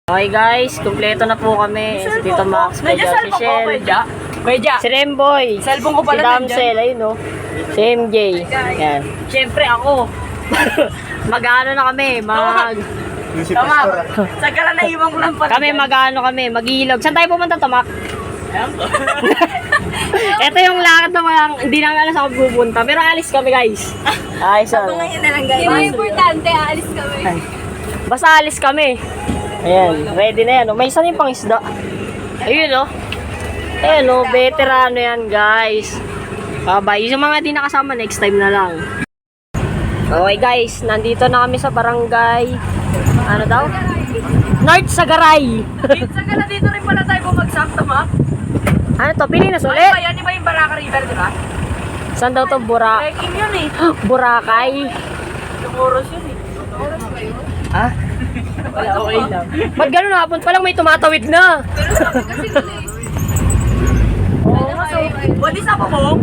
Okay guys, kumpleto na po kami. Si Tito Max, si Shell, si Remboy, si Damsel, ayun o. Si MJ. Yan. Siyempre ako. Mag-ano na kami, Tama. Sagala na iwan ko lang pa. Kami mag-ilog. Saan tayo pumunta, Tomak? Ito yung lakad na mga, hindi namin alam saan kami pupunta. Pero alis kami guys. Ayos o. Ngayon na lang guys. Yung importante, aalis kami. Basta alis kami. Ayan, ready na yan. May isa na yung pangisda. Ayun o. Ayun o, veterano yan guys. Bye. Yung mga di nakasama, next time na lang. Okay guys, nandito na kami sa barangay. Ano daw? North Sagaray. Sagala dito rin pala tayo bumagsak, Tama. Ano to? Pilinas Ano ulit? ba yan? Di ba yung Baraka River, di ba? Saan daw to? Trekking yun eh. Boracay? Yung oras yun eh. Oras ba yun? Ha? Wala, okay lang. Ba't gano'n hapon pa lang may tumatawid na? Oo nga, so, walis na po mo?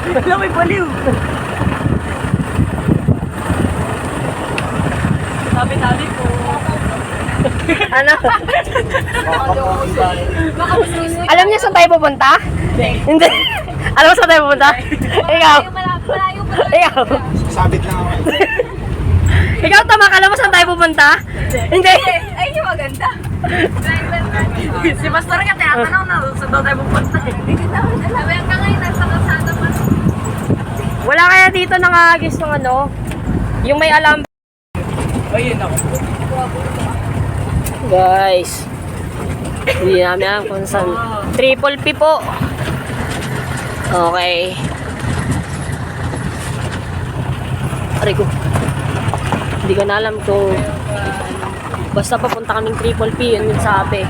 Wala, may baliw. Sabi po. Ano? Alam niya saan tayo pupunta? Hindi. Alam mo saan tayo pupunta? Ikaw. Malayo pa. Ikaw. Sabit lang ako. Ikaw, Tamak, alam mo saan tayo pupunta? Hindi. Ay, yung maganda. Si Pastor ka, tinatanong na, saan daw tayo pupunta eh. Hindi kita alam. Hanggang ngayon, nasa kalsada pa. Wala kaya dito nangagis ng ano? Yung may alam. Ayun ako. Guys. Hindi namin alam kung saan. Triple P po. Okay. Aray ko. Hindi ko na alam kung basta papunta kaming Triple P, yun yung sabi.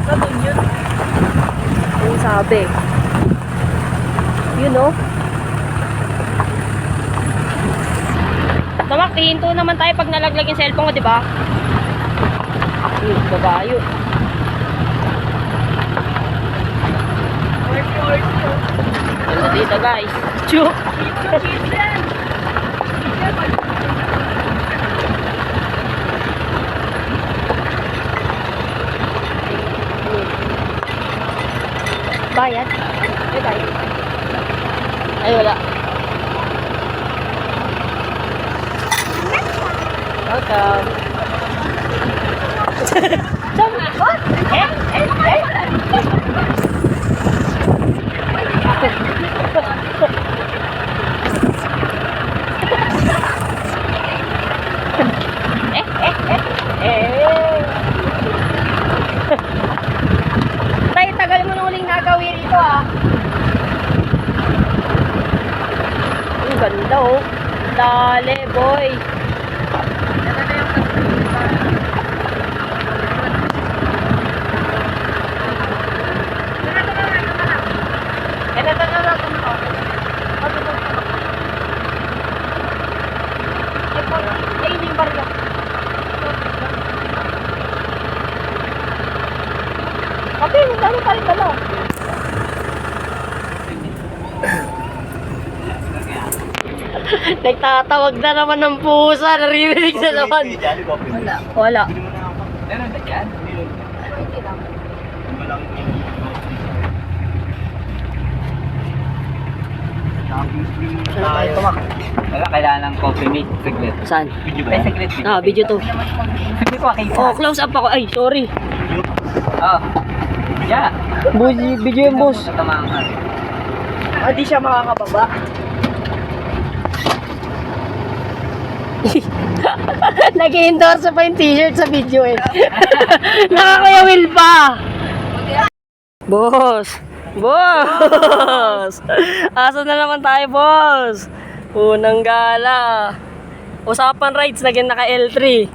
Saan yun? Yung sabi. Yun o. Tamak, hihinto naman tayo pag nalaglag yung cellphone ko, di ba? Babayo. Ganda dito guys. Chuk! Bayad? May bayad. Ay, wala. Welcome. What? Tay, tagal mo nung huling nagawin rito ah. Ang ganda oh. Dale, boy. Ay, hindi yung barya. Okay, dami pa rin dala. Nagtatawag na naman ng pusa. Naririnig na naman. Wala. Meron na dyan? Wala, kailangan ng coffee mate. Saglit. Saan? Video ba? Saglit. Ah, video to. Saglit ko, makita. Oh, close up ako. Ay, sorry. Oh. Yeah. Video yung boss. Tatamaan ka. Di siya makakababa. Nag-endorse pa yung t-shirt sa video eh. Nakakuya Will pa. Boss! Boss! Asan na naman tayo, boss? Unang gala. Usapan rides, naging naka L3.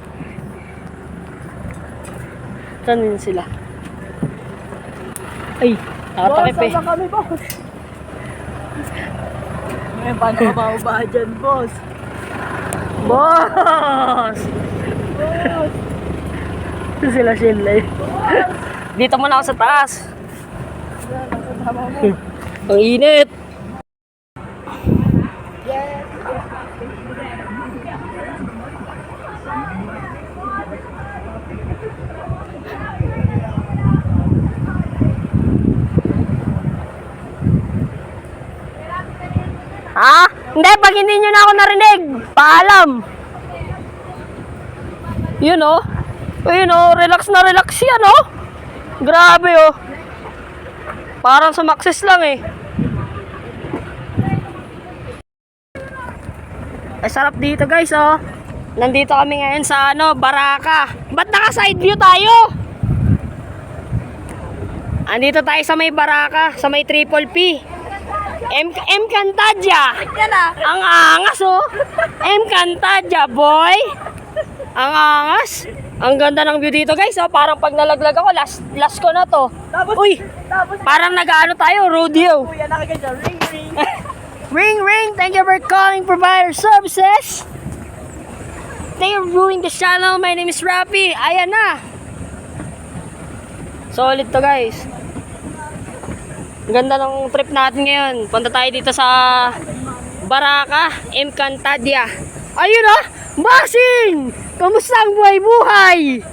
Saan din sila? Ay, nakatakip eh. Saan kami, boss? Ngayon, paano ka mababa dyan, boss? Boss! Ito sila Shinlay. Dito muna ako sa taas. Ang init. Yes. Ha? Hindi, pag hindi nyo na ako narinig, paalam. Yun oh. Ayun oh, relax na relax yan oh. Grabe oh. Parang sumakses lang eh. Ay sarap dito guys oh. Nandito kami ngayon sa Baraka. Ba't naka side view tayo? Andito tayo sa may Baraka, sa may Triple P. M Cantadia. Yan ah. Ang angas oh. M Cantadia boy. Ang angas. Ang ganda ng view dito guys oh. Parang pag nalaglag ako, last ko na to. Uy, parang nag-ano tayo, rodeo. Kuya, nakaganyan. Ring, ring. Ring ring, thank you for calling Provider Services. Thank you for viewing this channel. My name is Rappy. Ayan na. Solid to guys. Ganda ng trip natin ngayon. Punta tayo dito sa Baraka, M Cantadia. Ayun oh, Basing! Kamusta ang buhay-buhay?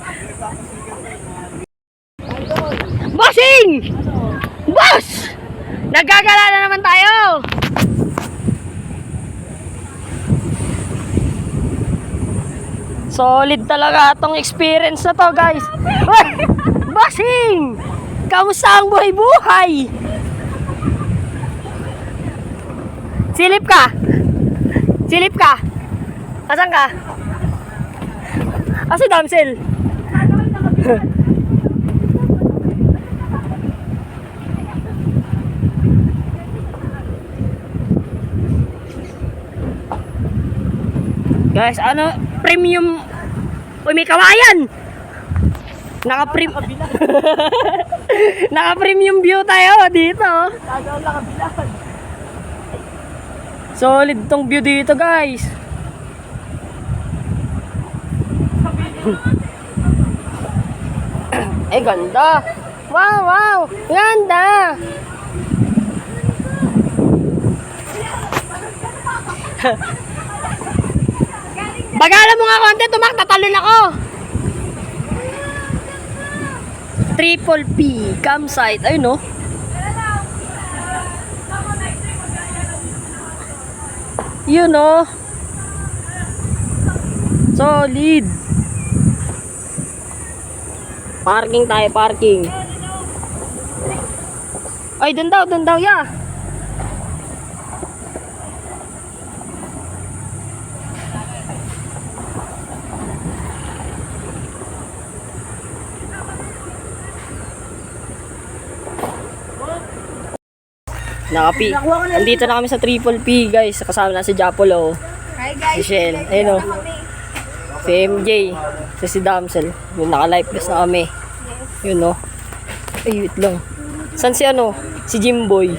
Basing! Boss! Nagagala na naman tayo. Solid talaga itong experience na to guys. Uy! Basing! Kamusta ang buhay-buhay? Silip ka? Silip ka? Asan ka? Si Damsel. Guys, premium. Uy, may kawayan. Naka-premium view tayo dito. Solid tong view dito, guys. Ganda. Wow, wow. Ganda. Bagalan mo nga konti, tatalon ako. Triple P campsite. Ayun no. Yun no. Solid. Parking tayo, parking. Ay, dun daw, ya. Nakapi. Andito na kami sa Triple P, guys. Kasama na si Japolo. Hi guys. Si Shell. Ayun o. Si MJ. Si Damsel. Yung naka-life vest na kami. Yun o. Ay, wait lang. San si Si Jimboy.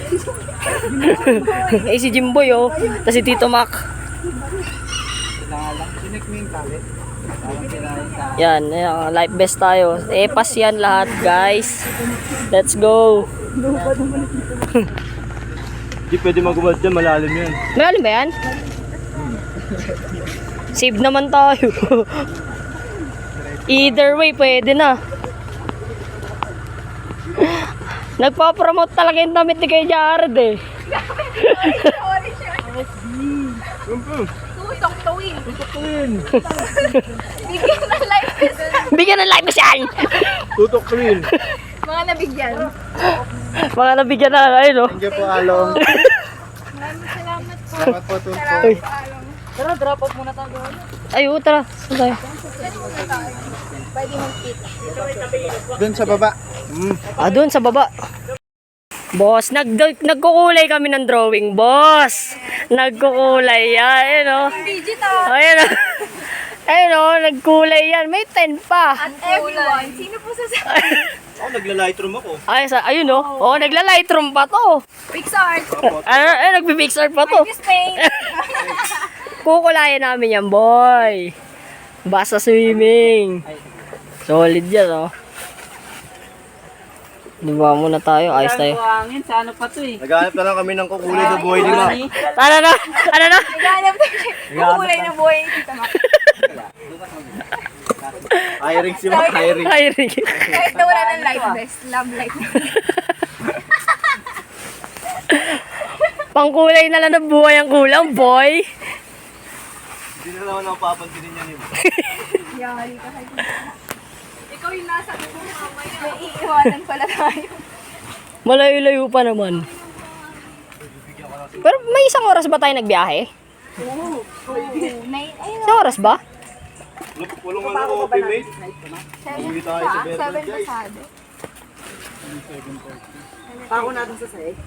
Si Jimboy o. Tapos si Tito Mac. Yan, life vest tayo. Pas yan lahat, guys. Let's go. Hindi pwede magubad dyan, malalim yan. Malalim ba yan? Save naman tayo. Either way, pwede na. Nagpa-promote talaga yung damit ni kay Jared eh. Tutok tuwing. Bigyan ng life vest. Bigyan ng life vest yan! Tutok ko rin. Mga nabigyan. Mga nabigyan na, ayun o. Thank you po, Along. Maraming salamat po. Salamat po, Tunto. Uy. Tara, drop off muna tayo. Ay, tara. Saan tayo? Pwede mong fit. Doon sa baba. Doon sa baba. Boss, nagkukulay kami ng drawing, boss. Nagkukulay yan, ayun o. Digital. Ayun o. Ayun o, nagkulay yan. May 10 pa. At everyone. Sino po sasabihin? Ako, nagla-lightroom ako. Ayun o. Oh, nagla-lightroom pa to. Pixar. Nagpi-pixar pa to. Miss Paint. Kukulayan namin yan, boy. Basta swimming. Solid yan, oh. Diba muna tayo, ayos tayo. Buhangin, sa ano pa to eh. Naghanap na lang kami ng kukulay na buhay ni Ma. Ano na? Naghanap na Kulay na buhay ni Tita Mac. Hiring si Mac, hiring. Ay, Ricky. Kahit na wala ng life vest, love life. Pangkulay na lang ng buhay ang kulang, boy. Hindi na naman ako papansinin yan eh. Yari ka kay Tita Mac. Ikaw yung nasa mo mamaya. May iiwanan pala tayo. Malayo-layo pa naman. Pero may isang oras ba tayo nagbiyahe? Oo. Ayun, Isang oras ba? Pulong ano ko, mate. Uwi tayo sa Berber, 7 guys. pasado. Pako natin sa sahig.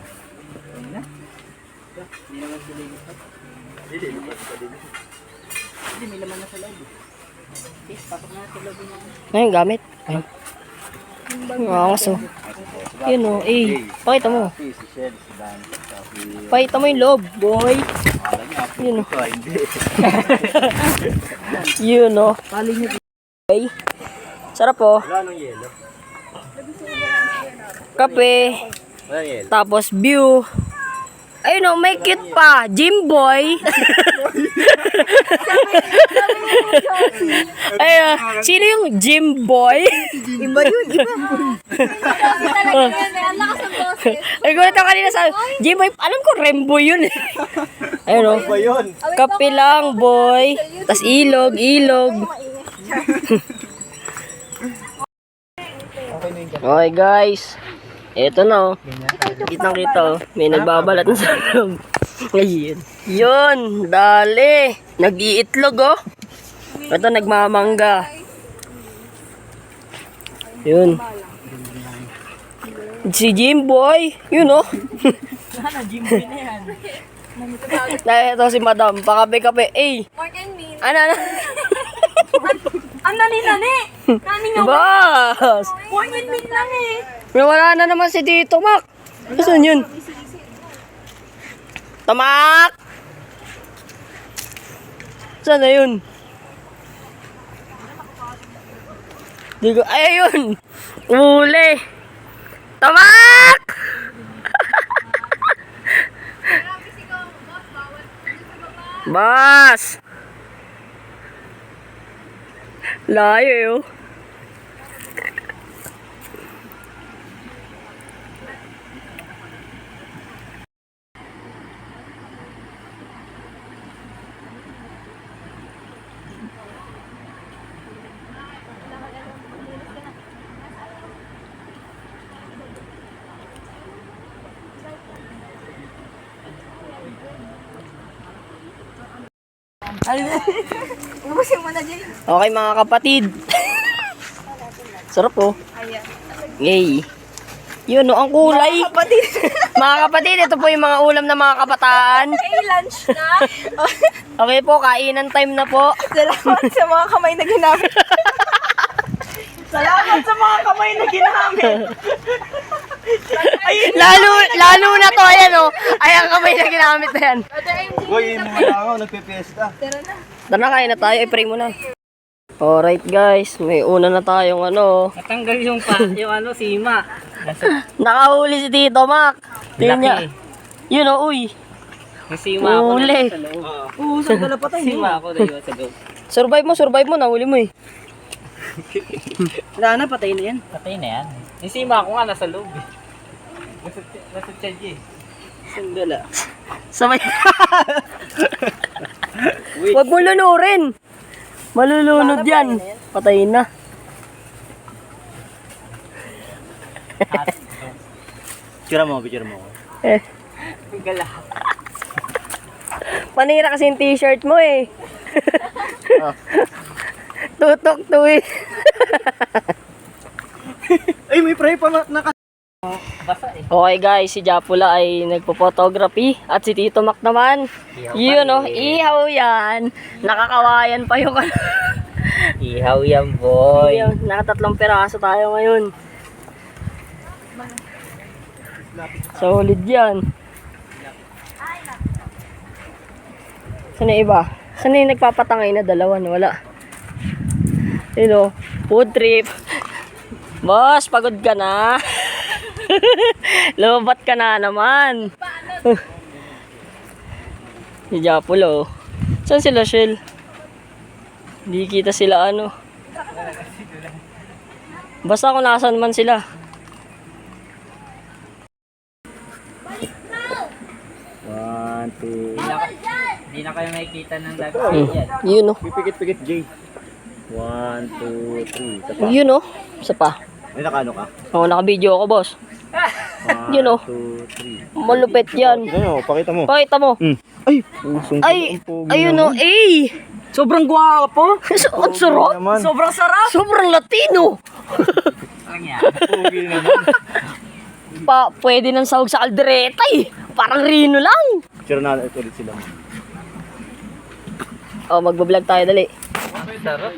Hindi, may laman na sa loob. Okay, pasok na sa loob niya. Ayun, gamit. Ayun. Ang aso. Yun o, pakita mo. Si Shell, si Dan, si... Pakita mo yung loob, boy. Yun o. Yun o. Okay. Sarap o. Wala nang yelo. Kape. Wala nang yelo. Tapos view. Ayun o, may cute pa. Gym boy. Ayun, sino yung gym boy? Iba yun, iba. Talaga yun, ang lakas ng boses. Ay, gulat ako kanina sa gym boy. Alam ko, Rembo yun eh. Ayun o. Ano ba yun? Kape lang, boy. Tas ilog. Okay, guys. Eto na, oh. Kitang-kita, oh. May nagbabalat na sa loob. Ayun. Yun, dali. Nag-iitlog, oh. Ito, nagmamangga. Yun. Si Jimboy. Yun, oh. Jimboy na yan. Ito si Madam. Pakape-kape. Mark and me. Ano? Ang nani-nani! Nani nga Boss! 1 minute lang eh! Wala na naman si Tito Mac. Saan yun? Tamak! Saan na yun? Di ko, ay, ayun! Uli! Tamak! Bas! Layo yun. Ubusin mo na dyan. Okay mga kapatid. Sarap oh. Yay. Yun oh, ang kulay. Mga kapatid, ito po yung mga ulam ng mga kabataan. Hey, lunch na. Okay po, kainan time na po. Salamat sa mga kamay na ginamit. Salamat sa mga kamay na ginamit! Lalo na to, ayan oh. Ay, ang kamay na ginamit na yan. Uy, yun mga tao, nagpe-fiesta. Tara, kain na tayo. I-pray mo na. Alright guys, may una na tayong ano. Natanggal yung sima. Nakahuli si Tito Mac. Tingnan niya. Yun oh, uy. Yung sima ako Huli. sa loob. Oo, saan ka napatay? Sima ako na sa loob. Survive mo. Nahuli mo eh. Wala na, patay na yan. Patay na yan? Yung sima ko nga nasa loob eh. Nasa charge eh. Sandala. Sabay. Huwag mo lunurin. Malulunod yan. Patayin na. Picture mo ako. Eh, Gala. panira kasi yung t-shirt mo eh. Tutok to eh. Ay, may pray pa naka... Basa eh. Okay guys, si Japula ay nagpo-photography at si Tito Mac naman. Yun oh, ihaw yan. Nakakawayan pa yung Ihaw yan boy. Yun, nakatatlong peraso tayo ngayon. Solid yan. Saan yung iba? Saan yung nagpapatangay na dalawa? Wala. Yun oh, food trip. Boss, pagod ka na. Lobat ka na naman. Si Japulo. Saan sila, Shell? Hindi kita sila ano. Basta kung nasan man sila. One, two. Hindi na kayo makikita ng lagot Hmm. yan. Yun oh. Pipikit-pikit, Jay. 1, 2, 3. Isa pa. Yun oh. Isa pa. May nakano ka? Oo, naka-video ako, boss. 1, Yun, oh. 2, 3. Malupit yan. Tignan nyo, pakita mo. Pakita mo. Ay, pusong Ay, pogi ayun naman. oh. Eh. Sobrang gwapo. Ang sarap. naman. Sobrang sarap. Sobrang Latino. Ang yan. Pogi naman. Pwede nang sahog sa kaldereta eh. Parang Rino lang. Sure na ito ulit sila. Oh, magbablog tayo dali. Sarap.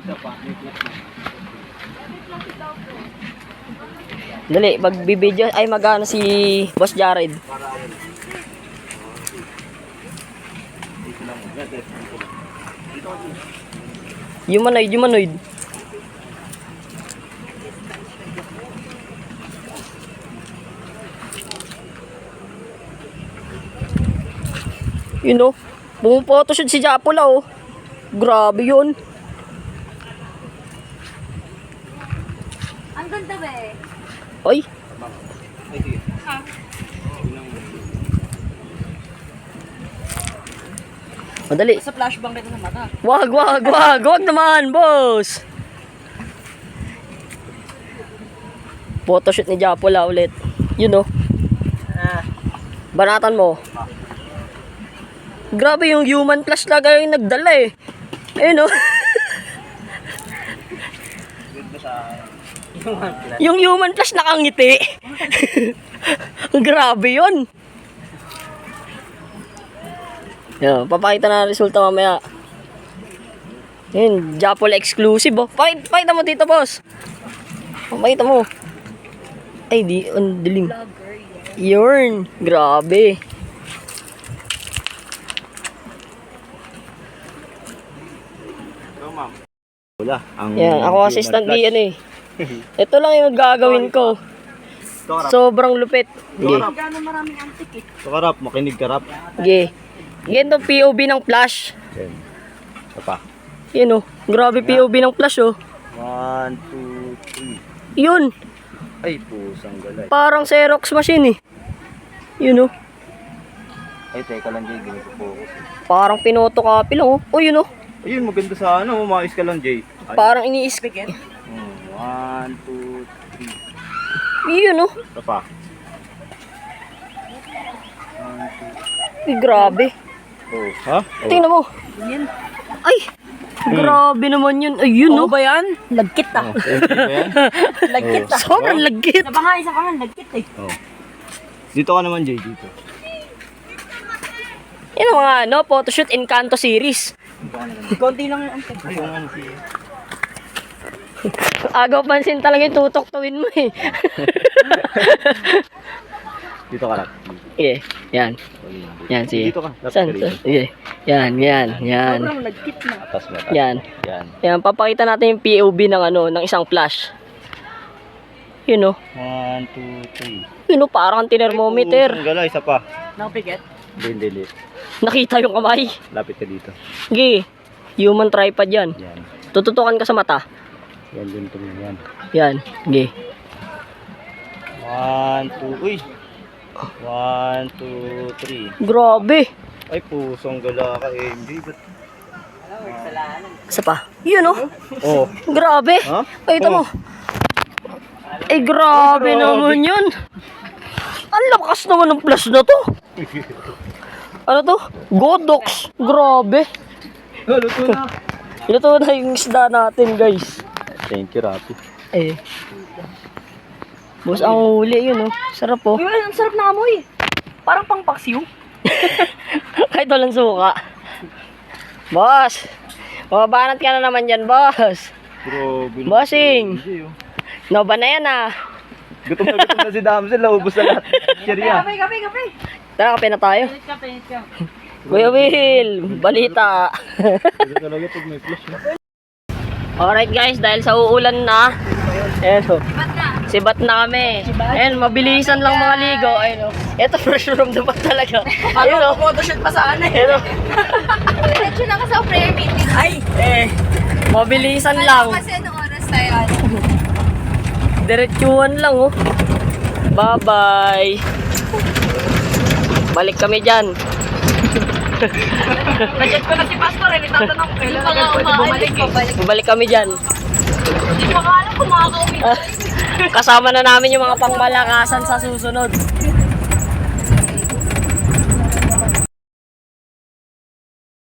Dali, magbibideo. Ay, magano si Boss Jared. Humanoid. Yun oh. Pumapotoshoot si Japula oh. Grabe yun. Ang ganda ba eh. Oy. Madali. Sa flashbang rin ng mata. Wag naman, boss. Photoshoot ni Japula ulit. Yun oh. Banatan mo. Grabe yung human flash talaga yung nagdala eh. Ayun oh. Yung human flash nakangiti. Grabe yun. Yan, papakita na ang resulta mamaya. Yun, Japol exclusive oh. Pakita mo dito, boss. Pakita mo. Ay, ang dilim. Yun, grabe. Wala. Ang Yan, ako human assistant flash. ni ano eh. Ito lang yung gagawin ko. Ito karap. Sobrang lupit. Sige. Gano'ng maraming antik eh. Ito karap. Makinig karap. Sige. Ganito POV ng flash. Yan. Ito pa. Yun oh. Grabe POV ng flash oh. 1, 2, 3. Yun. Ay, pusang galay. Parang Xerox machine eh. Yun oh. Ay, teka lang, Jay. Ganito focus. Parang pinotocopy lang oh. Oh yun oh. Ayun, maganda sa ano. Umayos ka lang, Jay. Ay. Parang ini-stick. 1, 2, 3. Yun oh. Ito pa. Ay, grabe. Oh, ha? Oh. Tingnan mo. Ay. Grabe naman yun. Ay, yun oh. ba yan? Lagkit Oh, okay ba yan? Lagkit Oh. Sobrang lagkit. Isa pa nga, lagkit eh. Oh. Dito ka naman, Jay. Dito. Yan ang mga ano, photoshoot Encanto series. Konti lang yung antik. Ayun, ano si... Agaw pansin talaga yung tutok-tuwin mo eh. Dito ka lang. Sige, yan. Yan, sige. Dito ka. Saan? Sige. Yan. Sobrang lagkit na. Atas mo. Yan. Yan. Yan, papakita natin yung POV ng ano, ng isang flash. Yun oh. 1, 2, 3. Yun oh, parang thermometer. Ang gala, isa pa. Nakapikit? Hindi. Nakita yung kamay. Lapit ka dito. Sige. Human tripod yan. Yan. Tututukan ka sa mata. Yan din ito. Yan. Yan. Sige. 1, 2. Uy. 1, 2, 3. Grabe. Ay, pusong gala ka, MJ. Ba't? Isa pa. Yun oh. Oh. Grabe. Ha? Pakita mo. Eh, grabe naman yun. Ang lakas naman ng flash na to. Ano to? Godox. Grabe. Luto na. Luto na yung isda natin, guys. Thank you, Rapi. Eh. Boss, ang huli yun, oh. Sarap, oh. Uy, ang sarap na amoy. Parang pang paksiw. Kahit walang suka. Boss, mababanat ka na naman dyan, boss. Grabe. Bossing. MJ, oh. No ba na yan, ah? Gutom na si Damsel. Naubos na lahat. Cheria. Kape. Tara, kape na tayo. Kape. Kuya Will, balita. Ito talaga pag may flash. Alright guys, dahil sa uulan na, ayan o, sibat na kami. Ayan, mabilisan lang mga ligo. Ayan o, ito fresh from the pot talaga. Ayan o, Photoshoot pa saan eh. ayan o. Diretso na ka sa Mabilisan lang. Kasi anong oras tayo? Diretsuhan lang, oh. Bye-bye. Balik kami dyan. Budget ko na si Pastor, eh. Tatanong, kailan ka pwede bumalik eh. Balik kami dyan. Hindi pa ka alam kung makakauwi. Kasama na namin yung mga pangmalakasan sa susunod.